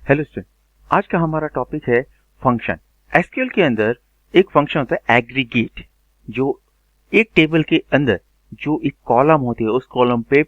Hello student, आज का हमारा टॉपिक है फंक्शन। एसक्यूएल के अंदर एक फंक्शन होता है एग्रीगेट, जो एक टेबल के अंदर जो एक कॉलम होती है उस कॉलम पे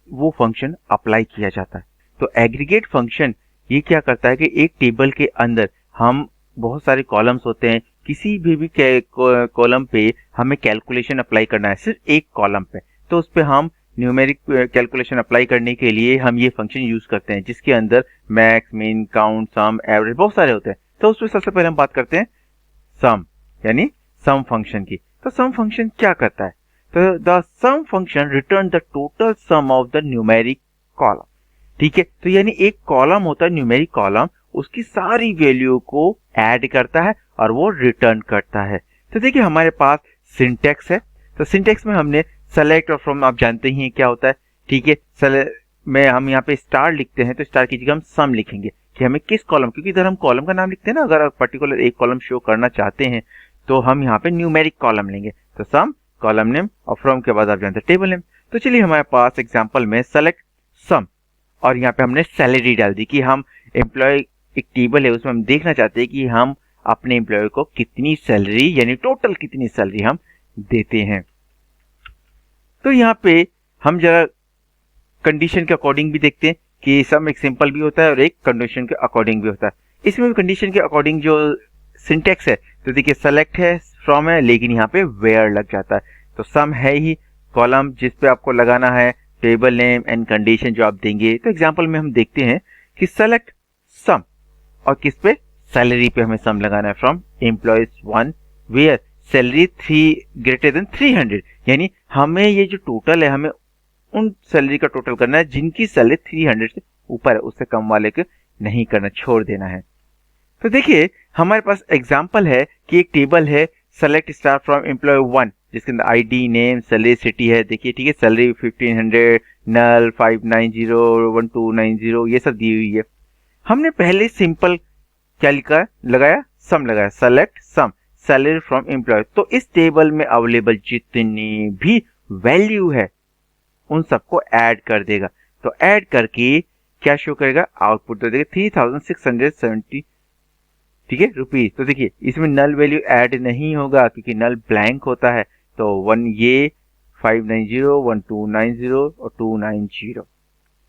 वो फंक्शन अप्लाई किया जाता है। तो एग्रीगेट फंक्शन ये क्या करता है कि एक टेबल के अंदर हम बहुत सारे कॉलम्स होते हैं, किसी भी कॉलम पे हमें कैलकुलेशन अप्लाई करना है सिर्फ एक कॉलम पे, तो उस पे हम न्यूमेरिक कैलकुलेशन अप्लाई करने के लिए हम ये फंक्शन यूज करते हैं, जिसके अंदर मैक्स, मिन, काउंट, सम, एवरेज बहुत सारे होते हैं। तो उसमें सबसे पहले हम बात करते हैं सम, यानी सम फंक्शन की। तो सम फंक्शन क्या करता है? तो the sum function return the total sum of the numeric column. ठीक है, तो यानी एक कॉलम होता है न्यूमेरिक कॉलम, उसकी सारी वैल्यू को ऐड करता है और वो रिटर्न करता है। तो देखिए हमारे पास सिंटेक्स है, तो सिंटेक्स में हमने सेलेक्ट और फ्रॉम, आप जानते ही क्या होता है। ठीक है, में हम यहाँ पे स्टार लिखते हैं तो स्टार की जगह हम सम लिखेंगे कि हमें किस कॉलम, क्योंकि इधर हम कॉलम का नाम लिखते हैं ना, अगर पर्टिकुलर एक कॉलम शो करना चाहते हैं तो हम यहाँ पे न्यूमेरिक कॉलम लेंगे। तो सम, कॉलम नेम और फ्रॉम के बाद आप जानते हैं टेबल नेम। तो चलिए हमारे पास एग्जाम्पल में सेलेक्ट सम और यहाँ पे हमने सैलरी डाल दी कि हम एम्प्लॉय, एक टेबल है उसमें हम देखना चाहते हैं कि हम अपने एम्प्लॉय को कितनी सैलरी, यानी टोटल कितनी सैलरी हम देते हैं। तो यहाँ पे हम जरा कंडीशन के अकॉर्डिंग भी देखते हैं कि सम एक सिंपल भी होता है और एक कंडीशन के अकॉर्डिंग भी होता है। इसमें भी कंडीशन के अकॉर्डिंग जो सिंटेक्स है, तो देखिए सेलेक्ट है, फ्रॉम है, लेकिन यहाँ पे वेयर लग जाता है। तो सम है ही कॉलम जिस पे आपको लगाना है, टेबल नेम एंड कंडीशन जो आप देंगे। तो एग्जांपल में हम देखते हैं कि सेलेक्ट सम और किस पे, सैलरी पे हमें सम लगाना है, from employees 1 where salary 3 greater than 300, यानी हमें ये जो टोटल है हमें उन सैलरी का टोटल करना है जिनकी सैलरी 300 से ऊपर है, उससे कम वाले को नहीं करना, छोड़ देना है। तो देखिए हमारे पास एग्जांपल है कि एक टेबल है सेलेक्ट स्टार फ्रॉम एम्प्लॉय 1, जिसके अंदर आईडी, नेम, सैलरी, सिटी है। देखिए ठीक है, सैलरी 1500, नल 590, 1290 ये सब दी हुई है। हमने पहले सिंपल क्या लिखा, लगाया सम, लगाया select sum salary from employee. तो इस टेबल में अवेलेबल जितनी भी वैल्यू है उन सबको ऐड कर देगा। तो ऐड करके क्या शो करेगा, आउटपुट तो देखिए 3670, ठीक है, रुपीज। तो देखिए इसमें नल वैल्यू ऐड नहीं होगा क्योंकि नल ब्लैंक होता है। तो 1 ये 590, 1290 और 290,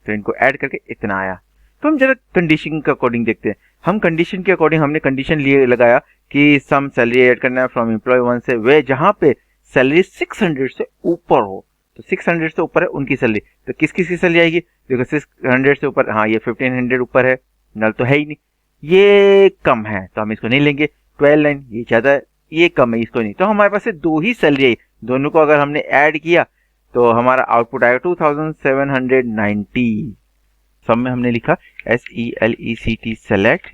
तो इनको ऐड करके इतना आया। तो हम जरा कंडीशन के अकॉर्डिंग देखते हैं। हम कंडीशन के अकॉर्डिंग हमने कंडीशन लिए लगाया कि सम सैलरी ऐड करना है फ्रॉम एम्प्लॉय 1 से, वे जहां पे सैलरी 600 से ऊपर हो। तो 600 से ऊपर है उनकी सैलरी, तो किस किस की सैलरी आएगी, देखो 600 से ऊपर, हाँ ये 1500 ऊपर है, नल तो है ही नहीं, ये कम है तो हम इसको नहीं लेंगे। 12 ये ज्यादा है, ये कम है, इसको नहीं। तो हमारे पास से दो ही सैलरी आई, दोनों को अगर हमने ऐड किया तो हमारा आउटपुट आएगा 2790। सम में हमने लिखा SELECT सेलेक्ट,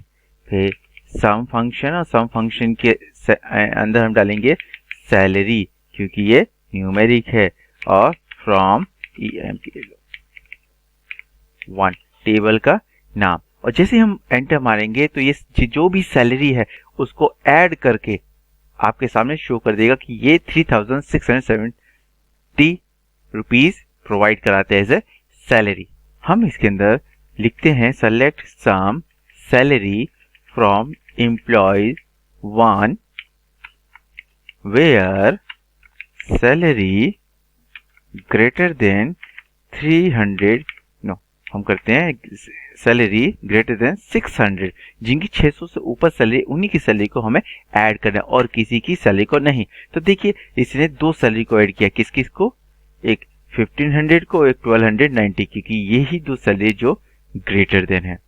फिर सम फंक्शन, और सम फंक्शन के अंदर हम डालेंगे सैलरी क्योंकि ये न्यूमेरिक है, और फ्रॉम EMP1 टेबल का नाम। और जैसे हम एंटर मारेंगे तो ये जो भी सैलरी है उसको ऐड करके आपके सामने शो कर देगा कि ये 3670 रुपीज प्रोवाइड कराते हैं एज ए सैलरी। हम इसके अंदर लिखते हैं select sum salary from employees 1 where salary greater than 300, नो हम करते हैं सैलरी ग्रेटर देन 600, जिनकी 600 से ऊपर सैलरी उन्हीं की सैलरी को हमें ऐड करना है और किसी की सैलरी को नहीं। तो देखिए इसने दो सैलरी को ऐड किया, किस किस को, एक 1500 को, एक 1290, क्योंकि यही दो सैलरी जो ग्रेटर देन है।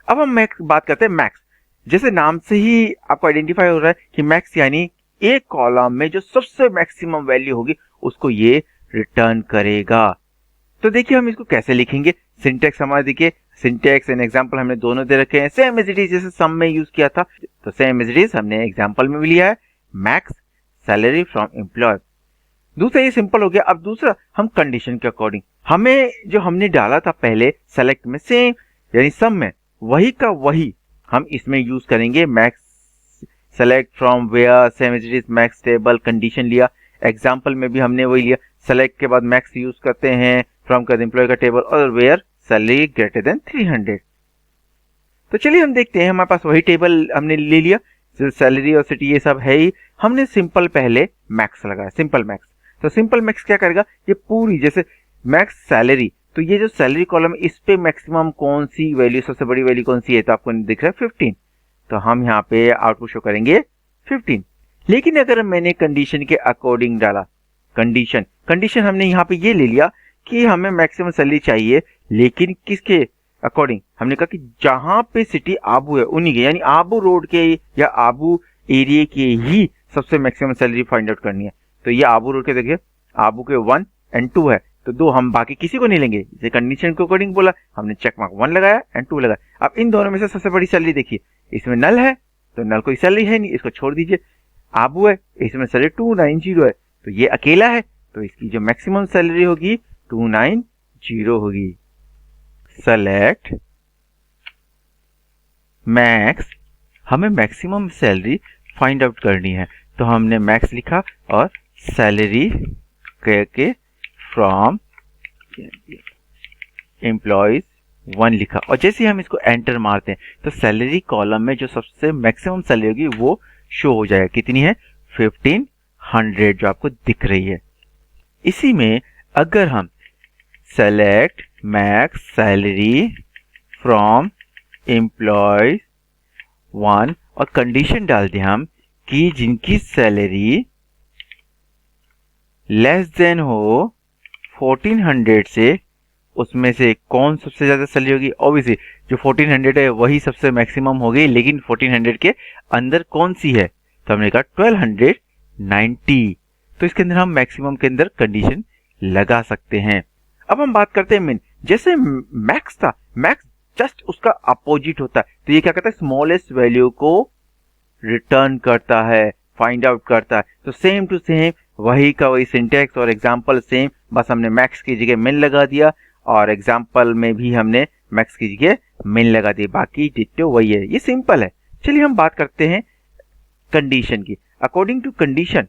अब हम मैक्स बात करते हैं। मैक्स जैसे नाम से ही आपको आइडेंटिफाई हो रहा है कि मैक्स यानी एक कॉलम में जो सबसे मैक्सिमम वैल्यू होगी उसको ये रिटर्न करेगा। तो देखिए हम इसको कैसे लिखेंगे, सिंटेक्स हमारा देखिए, सिंटेक्स एंड एग्जांपल हमने दोनों दे रखे हैं, सेम एज इट इज जैसे सम में यूज किया था, तो सेम एज इट इज हमने एग्जांपल में भी लिया है, मैक्स सैलरी फ्रॉम एम्प्लॉय। दूसरा ये सिंपल हो गया। अब दूसरा हम कंडीशन के अकॉर्डिंग हमें जो हमने डाला था पहले सेलेक्ट में, सेम यानी सम में वही का वही हम इसमें यूज करेंगे। Max select from where, same as it is, max table, condition लिया। एग्जांपल में भी हमने वही लिया, सेलेक्ट के बाद मैक्स यूज करते हैं, फ्रॉम का एम्प्लॉय का टेबल, और वेयर सैलरी ग्रेटर देन 300। तो चलिए हम देखते हैं, हमारे पास वही टेबल हमने ले लिया, सैलरी और सिटी ये सब है ही, हमने सिंपल पहले मैक्स लगाया, सिंपल मैक्स। तो सिंपल मैक्स क्या करेगा, ये पूरी जैसे मैक्स सैलरी, तो ये जो सैलरी कॉलम इस पे मैक्सिमम कौन सी वैल्यू, सबसे बड़ी वैल्यू कौन सी है, तो आपको दिख रहा है 15, तो हम यहाँ पे आउटपुट शो करेंगे 15। लेकिन अगर मैंने कंडीशन के अकॉर्डिंग डाला, कंडीशन हमने यहाँ पे ये ले लिया कि हमें मैक्सिमम सैलरी चाहिए, लेकिन किसके अकॉर्डिंग, हमने कहा कि जहां पे सिटी आबू है उन्हीं के, यानी आबू रोड के या आबू एरिया के ही सबसे मैक्सिमम सैलरी फाइंड आउट करनी है। तो ये आबू रोड के, देखिए आबू के 1 एंड 2 है, तो 2 हम बाकी किसी को नहीं लेंगे, जैसे कंडीशन के अकॉर्डिंग बोला, हमने चेक मार्क 1 लगाया एंड 2 लगाया। अब इन दोनों में से सबसे बड़ी सैलरी देखिए, इसमें नल है तो नल कोई सैलरी है नहीं, इसको छोड़ दीजिए। आबू है, इसमें सैलरी 290 है, तो ये अकेला है, तो इसकी जो मैक्सिमम सैलरी होगी 290 होगी। सेलेक्ट मैक्स, हमें मैक्सिमम सैलरी फाइंड आउट करनी है, तो हमने मैक्स लिखा और सैलरी के फ्रॉम एम्प्लॉयज 1 लिखा, और जैसे हम इसको एंटर मारते हैं तो सैलरी कॉलम में जो सबसे मैक्सिमम सैलरी होगी वो शो हो जाएगा, कितनी है 1500 जो आपको दिख रही है। इसी में अगर हम select max salary from employees 1 और कंडीशन डाल दें हम कि जिनकी सैलरी लेस देन हो 1400 से, उसमें से कौन सबसे ज्यादा सैलरी होगी, ऑब्वियसली जो 1400 है वही सबसे मैक्सिमम होगी, लेकिन 1400 के अंदर कौन सी है, तो हमने कहा 1290, तो इसके अंदर हम मैक्सिमम के अंदर कंडीशन लगा सकते हैं। अब हम बात करते हैं मिन, जैसे मैक्स था, मैक्स जस्ट उसका अपोजिट होता है, तो ये क्या करता है, स्मॉलेस्ट वैल्यू को रिटर्न करता है, फाइंड आउट करता है। तो सेम टू सेम वही का वही सिंटेक्स और एग्जाम्पल सेम, बस हमने मैक्स की जगह मिन लगा दिया और एग्जाम्पल में भी हमने मैक्स की जगह मिन लगा दी, बाकी डिट्टो वही है, ये सिंपल है। चलिए हम बात करते हैं कंडीशन की। अकॉर्डिंग टू कंडीशन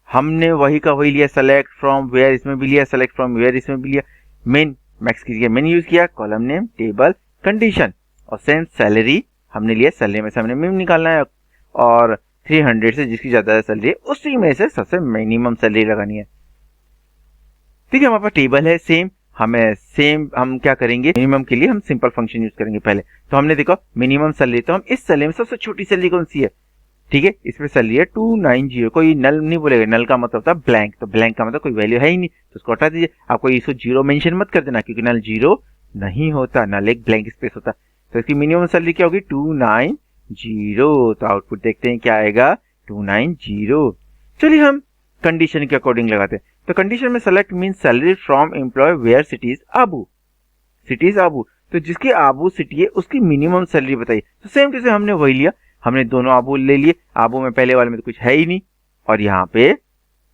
हमने वही का वही लिया, सेलेक्ट फ्रॉम वेयर इसमें भी लिया, सेलेक्ट फ्रॉम वेयर इसमें भी लिया, मिन मैक्स की जगह मिन यूज किया, कॉलम नेम टेबल कंडीशन, और सेम सैलरी हमने लिया, सैलरी में से हमने मिन निकालना है और 300 से जिसकी ज्यादा सैलरी है उसी में से सबसे मिनिमम सैलरी लगानी है। ठीक है, हमारे पास टेबल है सेम, हम क्या करेंगे, मिनिमम के लिए हम सिंपल फंक्शन यूज करेंगे पहले। तो हमने देखो मिनिमम सैलरी, तो हम इस सैलरी में सबसे छोटी सैलरी कौन सी है, ठीक है, इसमें सैलरी है 290, कोई नल नहीं बोलेगा, नल का मतलब होता है ब्लैंक, तो ब्लैंक का मतलब कोई वैल्यू है ही नहीं, तो उसको हटा दीजिए। आपको इसको जीरो मेंशन मत कर देना, क्योंकि नल जीरो नहीं होता, नल एक ब्लैंक स्पेस होता। तो इसकी मिनिमम सैलरी क्या होगी 290, तो आउटपुट देखते हैं क्या आएगा 290। चलिए हम कंडीशन के अकॉर्डिंग लगाते हैं। तो कंडीशन में select mean salary from employee where city is Abu, city is Abu, तो जिसकी आबू सिटी है उसकी मिनिमम सैलरी बताइए। तो सेम टू सेम हमने वही लिया, हमने दोनों आबू ले लिए, आबू में पहले वाले में तो कुछ है ही नहीं, और यहाँ पे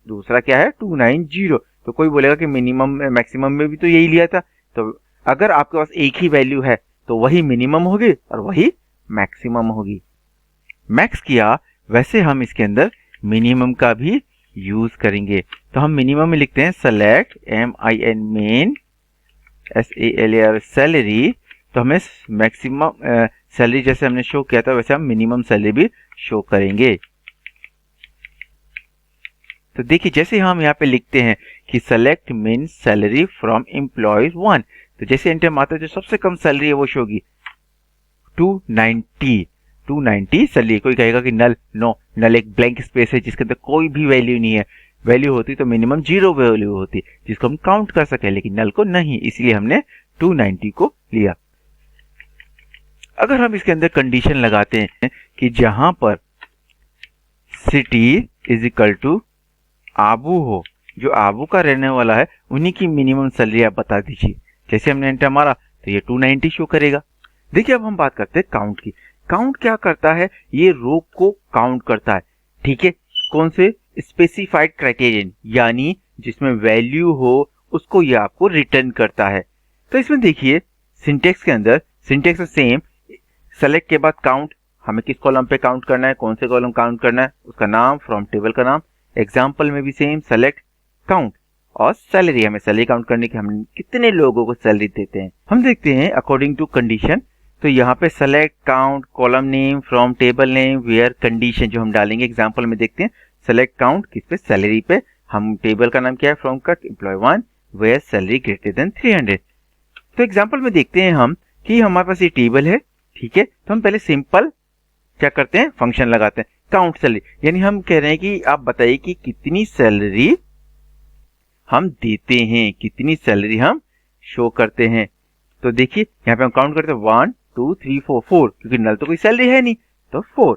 दूसरा क्या है 290, तो कोई बोलेगा कि मिनिमम मैक्सिमम में भी तो यही लिया था। तो अगर आपके पास एक ही वैल्यू है तो वही मिनिमम होगी और वही मैक्सिमम होगी। मैक्स किया वैसे हम इसके अंदर मिनिमम का भी यूज करेंगे, तो हम मिनिमम में लिखते हैं select MIN main SALAR salary, तो हमें मैक्सिमम सैलरी जैसे हमने शो किया था वैसे हम मिनिमम सैलरी भी शो करेंगे। तो देखिए जैसे हम यहाँ पे लिखते हैं कि सेलेक्ट मिन सैलरी फ्रॉम एम्प्लॉयज 1, तो जैसे एंटर मारते हैं जो सबसे कम सैलरी है वो शो होगी 290 सैलरी। कोई कहेगा कि नल, नो, नल एक ब्लैंक स्पेस है जिसके अंदर कोई भी वैल्यू नहीं है, वैल्यू होती तो मिनिमम 0 वैल्यू होती जिसको हम काउंट कर सके, लेकिन नल को नहीं, इसलिए हमने 290 को लिया। अगर हम इसके अंदर कंडीशन लगाते हैं कि जहां पर city is equal to Abu हो, जो आबू का रहने वाला है उन्हीं की मिनिमम सैलरी आप बता दीजिए, जैसे हमने एंटर मारा तो ये 290 शो करेगा। देखिए अब हम बात करते हैं काउंट की। काउंट क्या करता है, ये रो को काउंट करता है, ठीक है, कौन से स्पेसिफाइड क्राइटेरियन, यानी जिसमें वैल्यू हो उसको ये आपको रिटर्न करता है। तो इसमें देखिए सिंटेक्स के अंदर, सिंटेक्स सेम, सेलेक्ट के बाद काउंट, हमें किस कॉलम पे काउंट करना है, कौन से कॉलम काउंट करना है, उसका नाम, फ्रॉम टेबल का नाम। एग्जाम्पल में भी सेम, सेलेक्ट काउंट, और सैलरी, हमें सैलरी काउंट करने की, हम कितने लोगों को सैलरी देते हैं। हम देखते हैं अकॉर्डिंग टू कंडीशन, तो यहाँ पे select count column name from table name where condition जो हम डालेंगे एग्जांपल में देखते हैं। सेलेक्ट काउंट किस पे, सैलरी पे। हम टेबल का नाम क्या है, from cut employee 1 where salary greater than 300। तो एग्जांपल में देखते हैं हम कि हमारे पास ये टेबल है, ठीक है। तो हम पहले सिंपल क्या करते हैं, फंक्शन लगाते हैं काउंट सैलरी, यानी हम कह रहे हैं कि आप बताइए कि कितनी सैलरी हम देते हैं, कितनी सैलरी हम शो करते हैं। तो देखिए यहाँ पे हम काउंट करते हैं 1 2 3 4 4, क्योंकि नल तो कोई सैलरी है नहीं तो 4।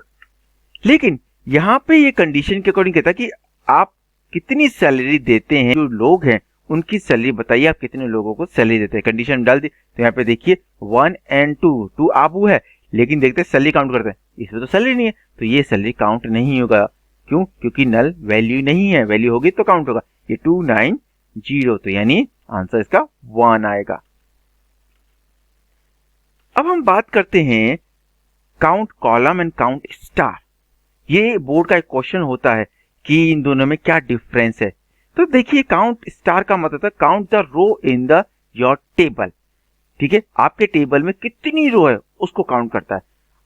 लेकिन यहाँ पे ये कंडीशन के अकॉर्डिंग कहता है कि आप कितनी सैलरी देते हैं, जो लोग हैं उनकी सैलरी बताइए, आप कितने लोगों को सैलरी देते हैं। कंडीशन डाल दी तो यहाँ पे देखिए 1 और 2 आबू है, लेकिन देखते हैं सैलरी काउंट करते हैं, इसमें तो सैलरी नहीं है, तो ये सैलरी काउंट नहीं होगा। क्यों? क्योंकि नल वैल्यू नहीं है, वैल्यू होगी तो काउंट होगा। ये 290, तो यानी आंसर इसका 1 आएगा। अब हम बात करते हैं count column and count star. ये बोर्ड का एक क्वेश्चन होता है कि इन दोनों में क्या डिफरेंस है। तो देखिए काउंट स्टार का मतलब है count the row in the your table, ठीक है, आपके टेबल में कितनी रो है उसको काउंट करता है।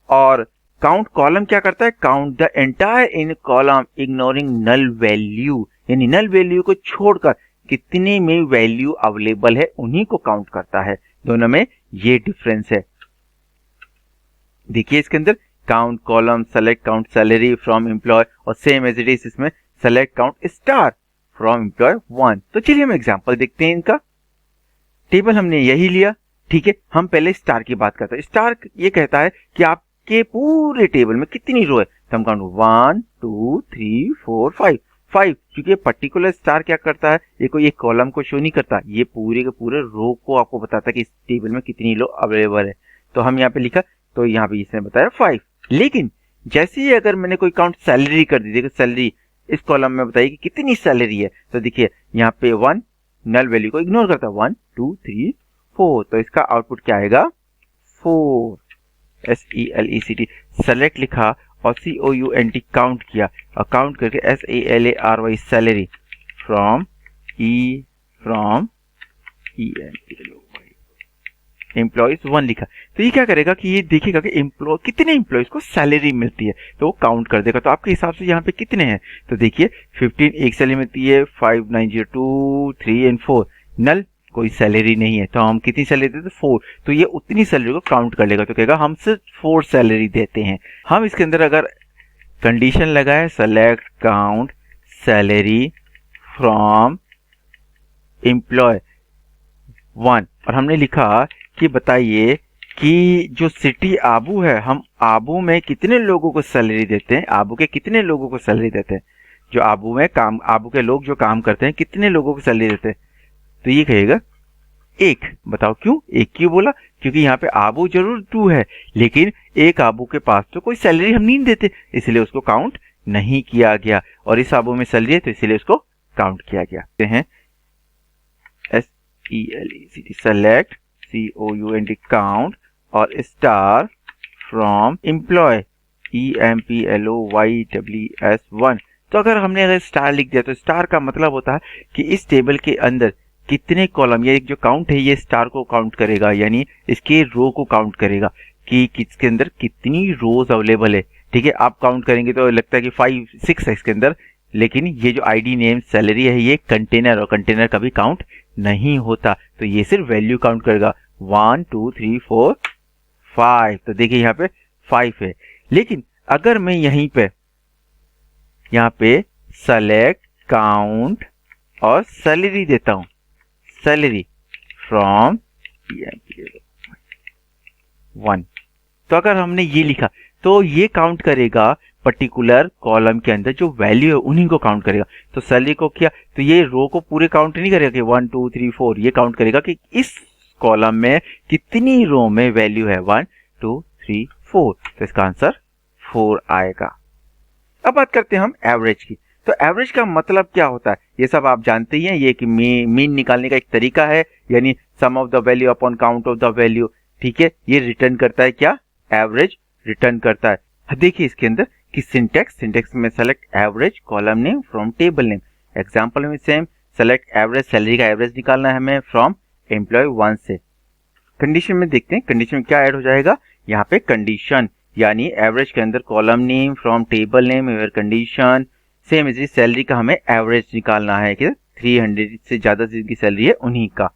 और काउंट कॉलम क्या करता है, count the entire in column ignoring null value, यानी नल वैल्यू को छोड़कर कितने में वैल्यू अवेलेबल है उन्हीं को काउंट करता है। दोनों में ये डिफरेंस है। देखिए इसके अंदर count column select count salary from employ, और सेम एज इट इज इसमें select count star from employ 1। तो चलिए हम एग्जांपल देखते हैं इनका। टेबल हमने यही लिया, ठीक है। हम पहले स्टार की बात करते हैं। स्टार ये कहता है कि आपके पूरे टेबल में कितनी रो है, तो हम काउंट 1 2 3 4 5, क्योंकि पर्टिकुलर स्टार क्या करता है, ये कोई एक कॉलम को शो नहीं करता, ये पूरे के पूरे रो को आपको बताता है कि इस टेबल में कितनी रो अवेलेबल है। तो हम यहाँ पे लिखा, तो यहाँ पे इसने बताया 5। लेकिन जैसे ही अगर मैंने कोई काउंट सैलरी कर दी, देखिए सैलरी इस कॉलम में बताइए कि कितनी सैलरी है, तो देखिए यहाँ पे 1 नल वैल्यू को इग्नोर करता है, 1 2 3 4, तो इसका आउटपुट क्या आएगा 4। SELECT सेलेक्ट लिखा और COUNT काउंट किया, और काउंट करके SALARY सैलरी फ्रॉम एम्प्लॉयज 1 लिखा। तो ये क्या करेगा कि ये देखेगा कि एम्प्लॉय कितने एम्प्लॉयज को सैलरी मिलती है, तो वो काउंट कर देगा। तो आपके हिसाब से यहाँ पे कितने हैं, तो देखिए 15 एक सैलरी मिलती है, 5 902 3 और 4 नल कोई सैलरी नहीं है, तो हम कितनी सैलरी देते हैं 4, तो ये उतनी सैलरी को काउंट कर लेगा। तो कहेगा हम सिर्फ 4 सैलरी देते हैं। हम इसके अंदर अगर कंडीशन लगाए select count salary from employ 1, और हमने लिखा कि बताइए कि जो सिटी आबू है, हम आबू में कितने लोगों को सैलरी देते हैं, आबू के कितने लोगों को सैलरी देते हैं, जो आबू में काम, आबू के लोग जो काम करते हैं कितने लोगों को सैलरी देते हैं, तो ये कहेगा 1। बताओ क्यों 1 क्यों बोला, क्योंकि यहाँ पे आबू जरूर 2 है, लेकिन एक आबू के पास तो कोई सैलरी हम नहीं देते, इसलिए उसको काउंट नहीं किया गया, और इस आबू में सैलरी है तो इसलिए उसको काउंट किया गया है। SELECT सेलेक्ट COUNT काउंट और स्टार फ्रॉम एम्प्लॉय EMPLOYWS 1। तो अगर स्टार लिख दिया तो स्टार का मतलब होता है कि इस टेबल के अंदर कितने कॉलम, ये जो काउंट है ये स्टार को काउंट करेगा, यानी इसके रो को काउंट करेगा कि किसके अंदर कितनी रोज अवेलेबल है, ठीक है। आप काउंट करेंगे तो लगता है कि 5 6 है इसके अंदर, लेकिन ये जो ID नेम सैलरी है ये कंटेनर, और कंटेनर कभी काउंट नहीं होता, तो ये सिर्फ वैल्यू काउंट करेगा 1 2 3 4 5। तो देखिए यहाँ पे 5 है, लेकिन अगर मैं यहाँ पे सेलेक्ट काउंट और सैलरी देता हूं, सैलरी फ्रॉम 1, तो अगर हमने ये लिखा तो ये काउंट करेगा पर्टिकुलर कॉलम के अंदर जो वैल्यू है उन्हीं को काउंट करेगा। तो सैलरी को किया तो ये रो को पूरे काउंट नहीं करेगा कि 1 2 3 4, ये काउंट करेगा कि इस कॉलम में कितनी रो में वैल्यू है 1 2 3 4, तो इसका आंसर 4 आएगा। अब बात करते हैं हम एवरेज की। तो एवरेज का मतलब क्या होता है, ये सब आप जानते ही हैं, ये कि मीन निकालने का एक तरीका है, यानी sum of the value upon count of the value, ठीक है। ये रिटर्न करता है क्या, एवरेज रिटर्न करता है। देखिए इसके अंदर कि सिंटेक्स में select average column name from table name, example में सेम सेलेक्ट एवरेज, सैलरी का एवरेज निकालना है हमें फ्रॉम एम्प्लॉय 1 से। कंडीशन में देखते हैं, कंडीशन में क्या ऐड हो जाएगा यहाँ पे कंडीशन, यानी एवरेज के अंदर column name from table name where condition same is salary का हमें एवरेज निकालना है कि 300 से ज्यादा जिनकी सैलरी है उन्हीं का।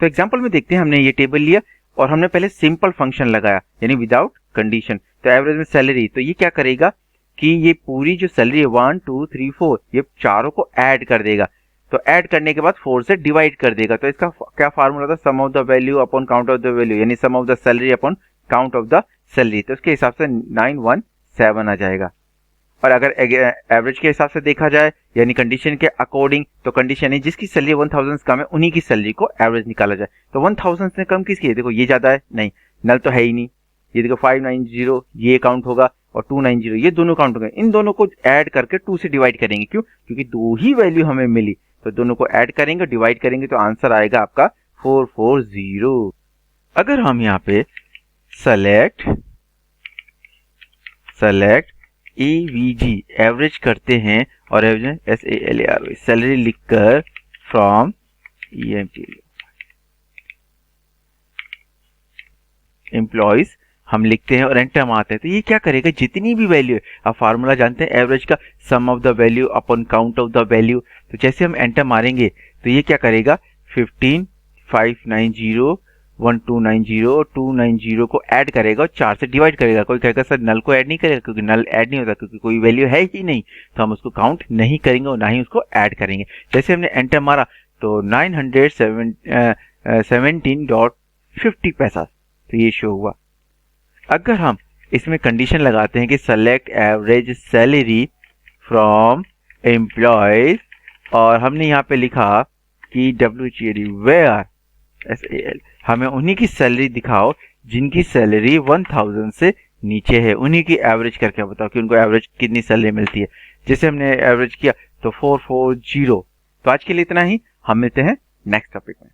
तो एग्जांपल में देखते हैं, हमने ये टेबल लिया और हमने पहले सिंपल फंक्शन लगाया यानी विदाउट कंडीशन। तो एवरेज में सैलरी, तो ये क्या करेगा कि ये पूरी जो सैलरी है 1 2 3 4 ये चारों को ऐड कर देगा। तो ऐड करने के बाद 4 से डिवाइड कर देगा। तो इसका क्या फार्मूला था, sum of the value upon count of the value, यानी sum of the salary upon count of the salary. तो उसके हिसाब से 917 आ जाएगा। और अगर एवरेज के हिसाब से देखा जाए यानी कंडीशन के अकॉर्डिंग, तो कंडीशन है जिसकी सैलरी 1000 से कम है उन्हीं की सैलरी को एवरेज निकाला जाए। तो 1000 से कम किसकी है, देखो ये ज्यादा है, नहीं नल तो है ही नहीं। ये देखो 590 ये काउंट होगा और 290 ये दोनों काउंट होंगे। इन दोनों को ऐड करके 2 से डिवाइड करेंगे। क्यों, क्योंकि दो ही वैल्यू हमें मिली, तो दोनों को ऐड करेंगे डिवाइड करेंगे तो आंसर आएगा आपका 440। अगर हम यहाँ पे सेलेक्ट AVG एवरेज करते हैं और एवरेज SALARY सैलरी लिखकर फ्रॉम एम्प्लॉइज हम लिखते हैं और एंटर मारते हैं, तो ये क्या करेगा, जितनी भी वैल्यू है, आप फार्मूला जानते हैं एवरेज का, sum of the value upon count of the value. तो जैसे हम एंटर मारेंगे तो ये क्या करेगा, 15 590 1290 290 को ऐड करेगा और 4 से डिवाइड करेगा। कोई कहेगा सर नल को ऐड नहीं करेगा, क्योंकि नल ऐड नहीं होता, क्योंकि कोई वैल्यू है ही नहीं, तो हम उसको काउंट नहीं करेंगे और ना ही उसको ऐड करेंगे। जैसे हमने एंटर मारा तो 917.50 पैसा, तो ये शो हुआ। अगर हम इसमें कंडीशन लगाते हैं कि select average salary from employees और हमने यहाँ पे लिखा कि WHERE वेयर SAL, हमें उन्हीं की सैलरी दिखाओ जिनकी सैलरी 1000 से नीचे है, उन्हीं की एवरेज करके बताओ कि उनको एवरेज कितनी सैलरी मिलती है। जैसे हमने एवरेज किया तो 440। तो आज के लिए इतना ही, हम मिलते हैं नेक्स्ट टॉपिक में।